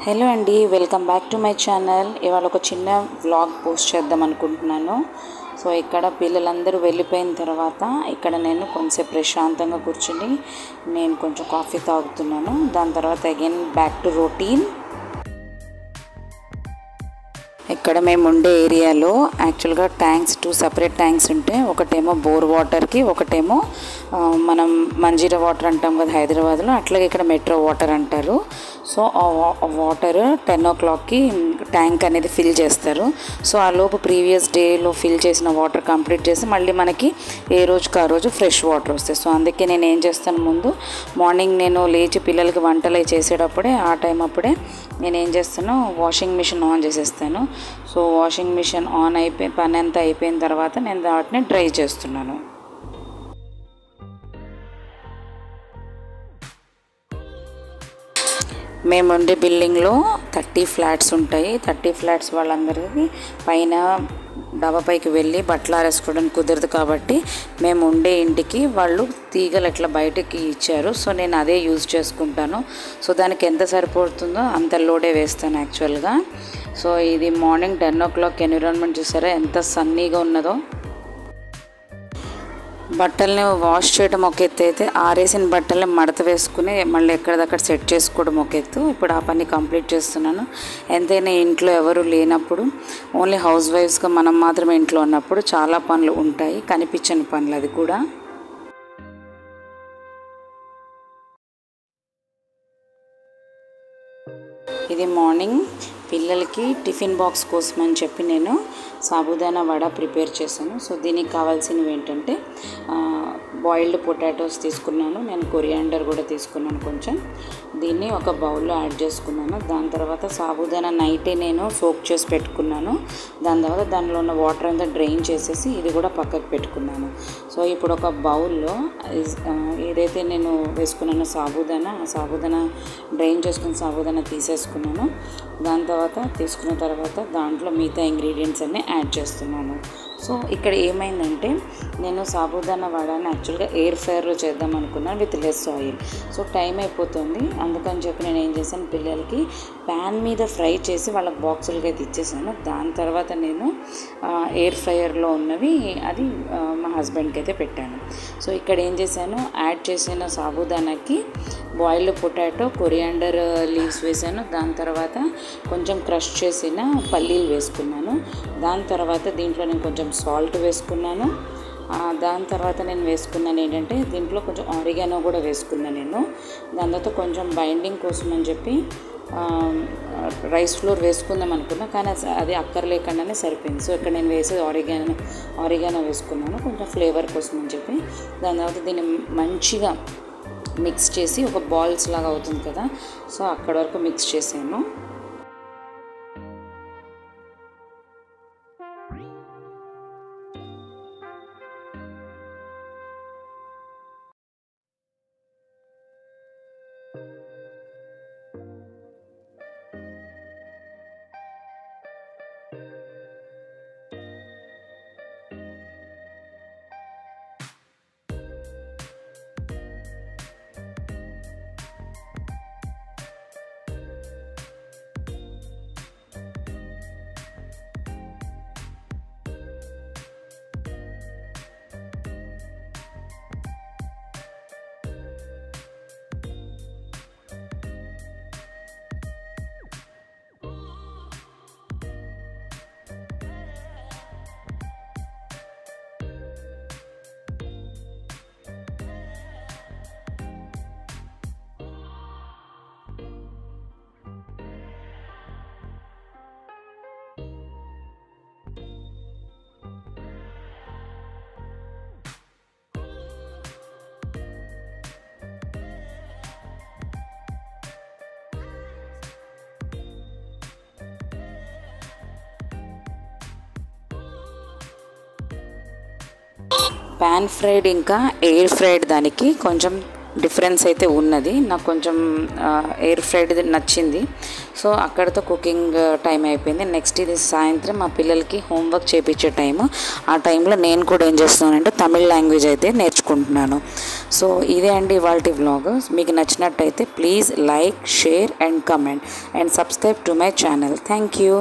Hello అండి, welcome back to my channel. ఇవాళ ఒక చిన్న వ్లాగ్ పోస్ట్ చేద్దాం అనుకుంటున్నాను. సో ఇక్కడ పిల్లలందరూ వెళ్ళిపోయిన తర్వాత ఇక్కడ నేను కొంచెం ప్రశాంతంగా కూర్చుని నేను కొంచెం కాఫీ తాగుతున్నాను. దాని తర్వాత అగైన్ బ్యాక్ టు రొటీన్. ఇక్కడ మేము ఉండే ఏరియాలో యాక్చువల్గా ట్యాంక్స్, 2 సెపరేట్ ట్యాంక్స్ ఉంటాయి. ఒకటేమో బోర్ వాటర్కి, ఒకటేమో మనం మంజీరా వాటర్ అంటాం కదా హైదరాబాద్లో, అట్లాగే ఇక్కడ మెట్రో వాటర్ అంటారు. సో ఆ వాటర్ 10 o'clockకి ట్యాంక్ అనేది ఫిల్ చేస్తారు. సో ఆ లోపు ప్రీవియస్ డేలో ఫిల్ చేసిన వాటర్ కంప్లీట్ చేసి మళ్ళీ మనకి ఏ రోజుకి ఆ రోజు ఫ్రెష్ వాటర్ వస్తాయి. సో అందుకే నేను ఏం చేస్తాను, ముందు మార్నింగ్ నేను లేచి పిల్లలకి వంటలు చేసేటప్పుడే ఆ టైం అప్పుడే నేను ఏం చేస్తాను, వాషింగ్ మిషన్ ఆన్ చేసేస్తాను. సో వాషింగ్ మిషన్ ఆన్ పని అంతా అయిపోయిన తర్వాత నేను వాటిని డ్రై చేస్తున్నాను. మేము ఉండే బిల్డింగ్లో 30 ఫ్లాట్స్ ఉంటాయి. 30 ఫ్లాట్స్ వాళ్ళందరికీ పైన డాబాపైకి వెళ్ళి బట్టలు ఆరేసుకోవడానికి కుదరదు కాబట్టి మేము ఉండే ఇంటికి వాళ్ళు తీగలు ఎట్లా బయటకి ఇచ్చారు. సో నేను అదే యూజ్ చేసుకుంటాను. సో దానికి ఎంత సరిపోతుందో అంత లోడే వేస్తాను యాక్చువల్గా. సో ఇది మార్నింగ్ 10 o'clock ఎన్విరాన్మెంట్ చూసారా ఎంత సన్నీగా ఉన్నదో. బట్టల్ని వాష్ చేయడం ఒక ఎత్తు అయితే, ఆరేసిన బట్టల్ని మడత వేసుకుని మళ్ళీ ఎక్కడిదక్కడ సెట్ చేసుకోవడం ఒక ఎత్తు. ఇప్పుడు ఆ పని కంప్లీట్ చేస్తున్నాను. ఎంతైనా ఇంట్లో ఎవరు లేనప్పుడు, ఓన్లీ హౌస్ వైఫ్స్గా మనం మాత్రమే ఇంట్లో ఉన్నప్పుడు చాలా పనులు ఉంటాయి, కనిపించని పనులు అది కూడా. ఇది మార్నింగ్ పిల్లలకి టిఫిన్ బాక్స్ కోసం అని చెప్పి నేను సాబుదానా వడ ప్రిపేర్ చేశాను. సో దీనికి కావాల్సినవి ఏంటంటే బాయిల్డ్ పొటాటోస్ తీసుకున్నాను, నేను కొరియాండర్ కూడా తీసుకున్నాను కొంచెం. దీన్ని ఒక బౌల్లో యాడ్ చేసుకున్నాను. దాని తర్వాత సాబుదానా నైటే నేను సోక్ చేసి పెట్టుకున్నాను. దాని తర్వాత దానిలో ఉన్న వాటర్ అంతా డ్రైన్ చేసేసి ఇది కూడా పక్కకు పెట్టుకున్నాను. సో ఇప్పుడు ఒక బౌల్లో ఏదైతే నేను వేసుకున్నానో సాబుదానా, ఆ సాబుదానా డ్రైన్ చేసుకున్న సాబుదానా తీసేసుకున్నాను. దాని తర్వాత తీసుకున్న తర్వాత దాంట్లో మిగతా ఇంగ్రీడియంట్స్ అన్నీ యాడ్ చేస్తున్నాను. సో ఇక్కడ ఏమైందంటే నేను సాబుదానా వడాని యాక్చువల్గా ఎయిర్ ఫ్రైయర్లో చేద్దాం అనుకున్నాను with less oil. So time అయిపోతుంది, అందుకని చెప్పి నేను ఏం చేశాను, పిల్లలకి ప్యాన్ మీద ఫ్రై చేసి వాళ్ళకి బాక్సులకి అయితే ఇచ్చేసాను. దాని తర్వాత నేను ఎయిర్ ఫ్రైయర్లో ఉన్నవి అది మా హస్బెండ్కి అయితే పెట్టాను. సో ఇక్కడ ఏం చేశాను, యాడ్ చేసిన సాబుదానాకి బాయిల్డ్ పొటాటో, కొరియాండర్ లీవ్స్ వేసాను. దాని తర్వాత కొంచెం క్రష్ చేసిన పల్లీలు వేసుకున్నాను. దాని తర్వాత దీంట్లో నేను కొంచెం సాల్ట్ వేసుకున్నాను. దాని తర్వాత నేను వేసుకున్నాను ఏంటంటే దీంట్లో కొంచెం ఆరిగానో కూడా వేసుకున్నాను నేను. దాని తర్వాత కొంచెం బైండింగ్ కోసం అని చెప్పి రైస్ ఫ్లోర్ వేసుకుందాం అనుకున్నా, కానీ అది అక్కర్లేకుండానే సరిపోయింది. సో ఇక్కడ నేను వేసేది ఆరిగానో వేసుకున్నాను కొంచెం ఫ్లేవర్ కోసం అని చెప్పి. దాని తర్వాత దీన్ని మంచిగా మిక్స్ చేసి ఒక బాల్స్ లాగా అవుతుంది కదా, సో అక్కడ వరకు మిక్స్ చేసాను. ప్యాన్ ఫ్రైడ్ ఇంకా ఎయిర్ ఫ్రైడ్ దానికి కొంచెం డిఫరెన్స్ అయితే ఉన్నది. నాకు కొంచెం ఎయిర్ ఫ్రైడ్ నచ్చింది. సో అక్కడితో కుకింగ్ టైం అయిపోయింది. నెక్స్ట్ ఇది సాయంత్రం మా పిల్లలకి హోంవర్క్ చేయించే టైము. ఆ టైంలో నేను కూడా ఏం చేస్తున్నానంటే తమిళ్ లాంగ్వేజ్ అయితే నేర్చుకుంటున్నాను. సో ఇదే అండి ఇవాల్టి వ్లాగ్. మీకు నచ్చినట్టయితే please like, share and comment and subscribe to my channel. Thank you.